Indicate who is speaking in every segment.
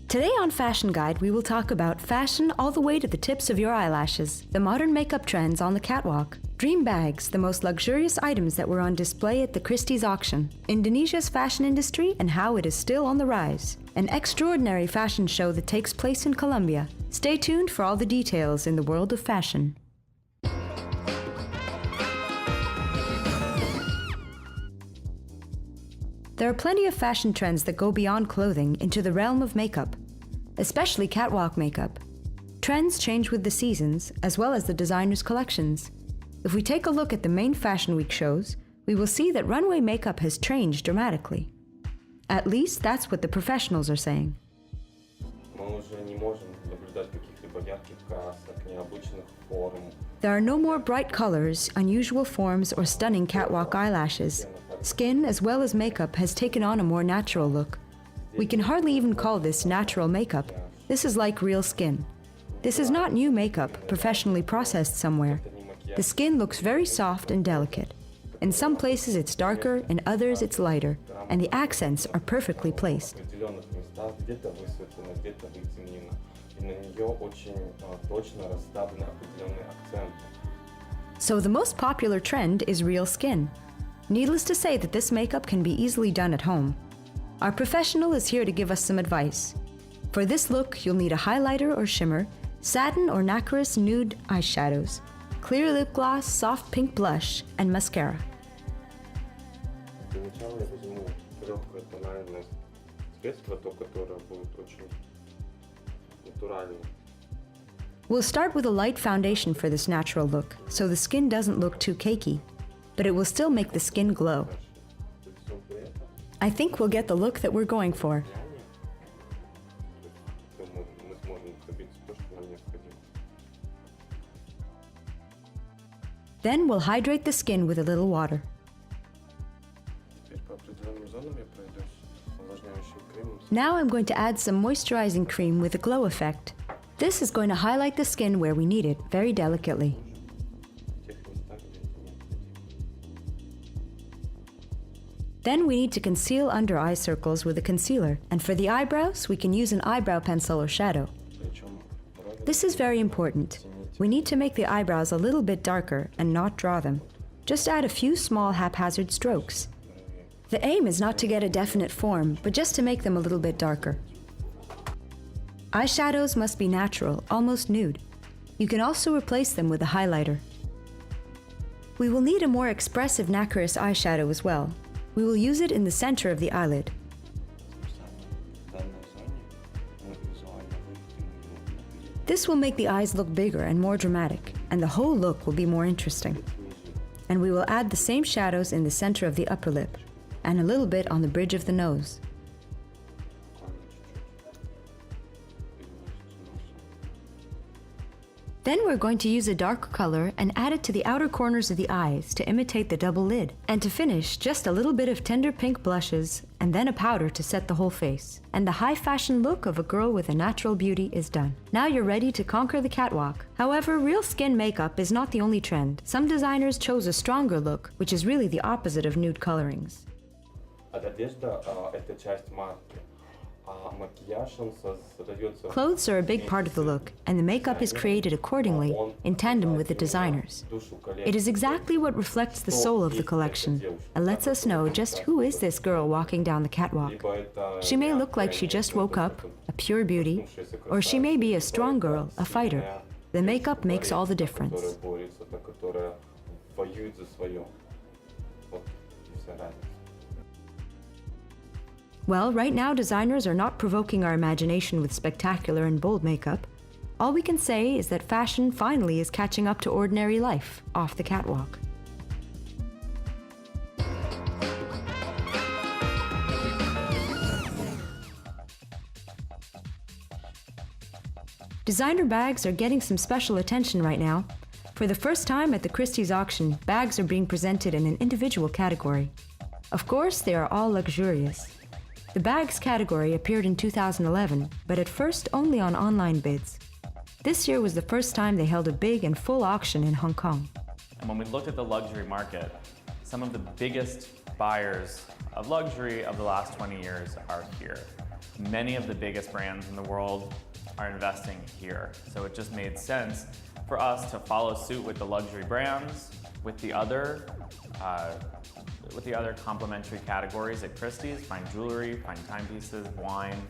Speaker 1: Today on Fashion Guide, we will talk about fashion all the way to the tips of your eyelashes, the modern makeup trends on the catwalk, dream bags, the most luxurious items that were on display at the Christie's auction, Indonesia's fashion industry and how it is still on the rise, an extraordinary fashion show that takes place in Colombia. Stay tuned for all the details in the world of fashion. There are plenty of fashion trends that go beyond clothing into the realm of makeup, especially catwalk makeup. Trends change with the seasons, as well as the designers' collections. If we take a look at the main Fashion Week shows, we will see that runway makeup has changed dramatically. At least that's what the professionals are saying. There are no more bright colors, unusual forms, or stunning catwalk eyelashes. Skin, as well as makeup, has taken on a more natural look. We can hardly even call this natural makeup. This is like real skin. This is not new makeup, professionally processed somewhere. The skin looks very soft and delicate. In some places it's darker, in others it's lighter, and the accents are perfectly placed. So the most popular trend is real skin. Needless to say that this makeup can be easily done at home. Our professional is here to give us some advice. For this look, you'll need a highlighter or shimmer, satin or nacreous nude eyeshadows, clear lip gloss, soft pink blush, and mascara. We'll start with a light foundation for this natural look, so the skin doesn't look too cakey, but it will still make the skin glow. I think we'll get the look that we're going for. Then we'll hydrate the skin with a little water. Now I'm going to add some moisturizing cream with a glow effect. This is going to highlight the skin where we need it, very delicately. Then we need to conceal under eye circles with a concealer, and for the eyebrows, we can use an eyebrow pencil or shadow. This is very important. We need to make the eyebrows a little bit darker and not draw them. Just add a few small haphazard strokes. The aim is not to get a definite form, but just to make them a little bit darker. Eyeshadows must be natural, almost nude. You can also replace them with a highlighter. We will need a more expressive nacreous eyeshadow as well. We will use it in the center of the eyelid. This will make the eyes look bigger and more dramatic, and the whole look will be more interesting. And we will add the same shadows in the center of the upper lip, and a little bit on the bridge of the nose. Then we're going to use a dark color and add it to the outer corners of the eyes to imitate the double lid. And to finish, just a little bit of tender pink blushes and then a powder to set the whole face. And the high fashion look of a girl with a natural beauty is done. Now you're ready to conquer the catwalk. However, real skin makeup is not the only trend. Some designers chose a stronger look, which is really the opposite of nude colorings. Clothes are a big part of the look, and the makeup is created accordingly, in tandem with the designers. It is exactly what reflects the soul of the collection, and lets us know just who is this girl walking down the catwalk. She may look like she just woke up, a pure beauty, or she may be a strong girl, a fighter. The makeup makes all the difference. Well, right now designers are not provoking our imagination with spectacular and bold makeup. All we can say is that fashion finally is catching up to ordinary life off the catwalk. Designer bags are getting some special attention right now. For the first time at the Christie's auction, bags are being presented in an individual category. Of course, they are all luxurious. The bags category appeared in 2011, but at first only on online bids. This year was the first time they held a big and full auction in Hong Kong.
Speaker 2: And when we looked at the luxury market, some of the biggest buyers of luxury of the last 20 years are here. many of the biggest brands in the world are investing here. So it just made sense for us to follow suit with the luxury brands, with the other complementary categories at Christie's, fine jewelry, fine timepieces, wine,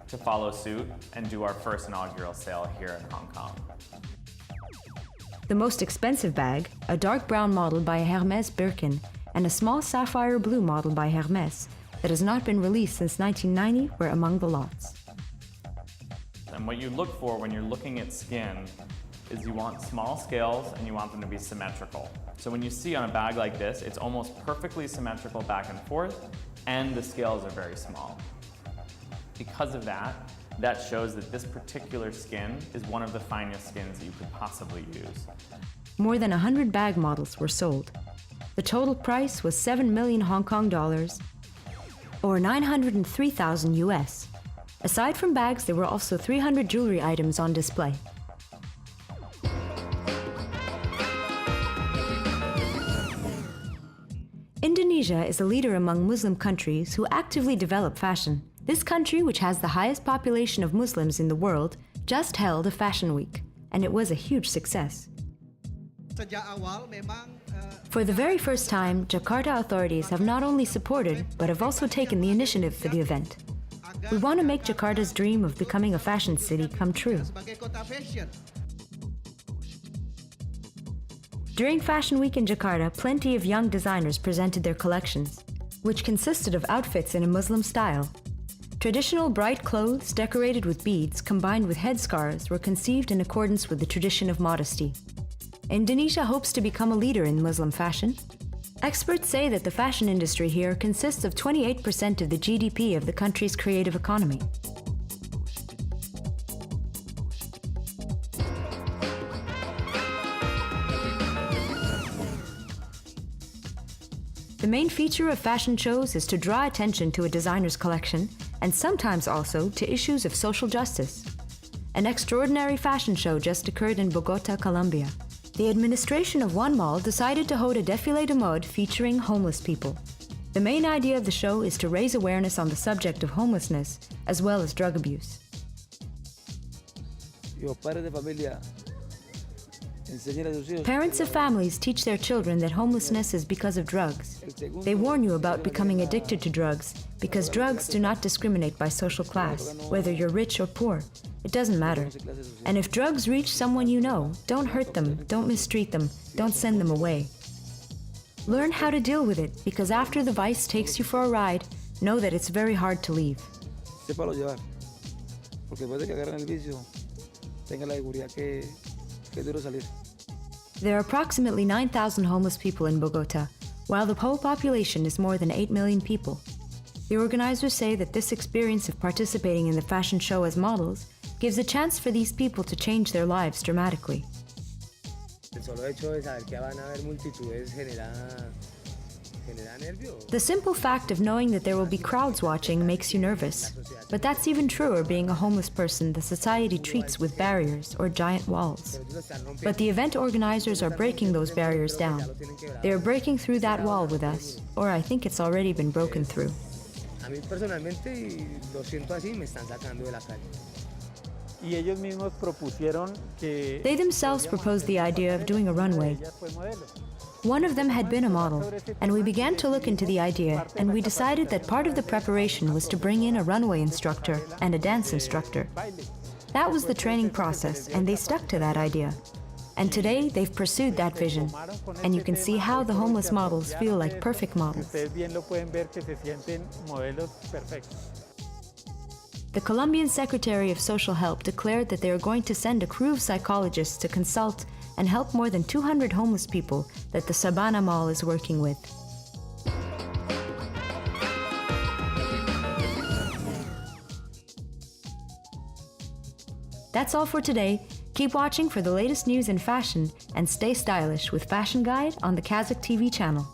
Speaker 2: to follow suit and do our first inaugural sale here in Hong Kong.
Speaker 1: The most expensive bag, a dark brown model by Hermès Birkin, and a small sapphire blue model by Hermès that has not been released since 1990 were among the lots.
Speaker 2: And what you look for when you're looking at skin is you want small scales and you want them to be symmetrical. So when you see on a bag like this, it's almost perfectly symmetrical back and forth, and the scales are very small. Because of that, that shows that this particular skin is one of the finest skins that you could possibly use.
Speaker 1: More than 100 bag models were sold. The total price was 7 million Hong Kong dollars, or 903,000 US. Aside from bags, there were also 300 jewelry items on display. Indonesia is a leader among Muslim countries who actively develop fashion. This country, which has the highest population of Muslims in the world, just held a fashion week, and it was a huge success. For the very first time, Jakarta authorities have not only supported, but have also taken the initiative for the event. We want to make Jakarta's dream of becoming a fashion city come true. During Fashion Week in Jakarta, plenty of young designers presented their collections, which consisted of outfits in a Muslim style. Traditional bright clothes decorated with beads combined with headscarves were conceived in accordance with the tradition of modesty. Indonesia hopes to become a leader in Muslim fashion. Experts say that the fashion industry here consists of 28% of the GDP of the country's creative economy. The main feature of fashion shows is to draw attention to a designer's collection and sometimes also to issues of social justice. An extraordinary fashion show just occurred in Bogota, Colombia. The administration of one mall decided to hold a défilé de mode featuring homeless people. The main idea of the show is to raise awareness on the subject of homelessness as well as drug abuse. Parents of families teach their children that homelessness is because of drugs. They warn you about becoming addicted to drugs because drugs do not discriminate by social class, whether you're rich or poor. It doesn't matter. And if drugs reach someone you know, don't hurt them, don't mistreat them, don't send them away. Learn how to deal with it, because after the vice takes you for a ride, know that it's very hard to leave. There are approximately 9,000 homeless people in Bogota, while the whole population is more than 8 million people. The organizers say that this experience of participating in the fashion show as models gives a chance for these people to change their lives dramatically. The simple fact of knowing that there will be crowds watching makes you nervous. But that's even truer being a homeless person the society treats with barriers or giant walls. But the event organizers are breaking those barriers down. They are breaking through that wall with us, or I think it's already been broken through. They themselves proposed the idea of doing a runway. One of them had been a model, and we began to look into the idea, and we decided that part of the preparation was to bring in a runway instructor and a dance instructor. That was the training process, and they stuck to that idea. And today, they've pursued that vision, and you can see how the homeless models feel like perfect models. The Colombian Secretary of Social Help declared that they are going to send a crew of psychologists to consult and help more than 200 homeless people that the Sabana Mall is working with. That's all for today. Keep watching for the latest news in fashion and stay stylish with Fashion Guide on the Kazakh TV channel.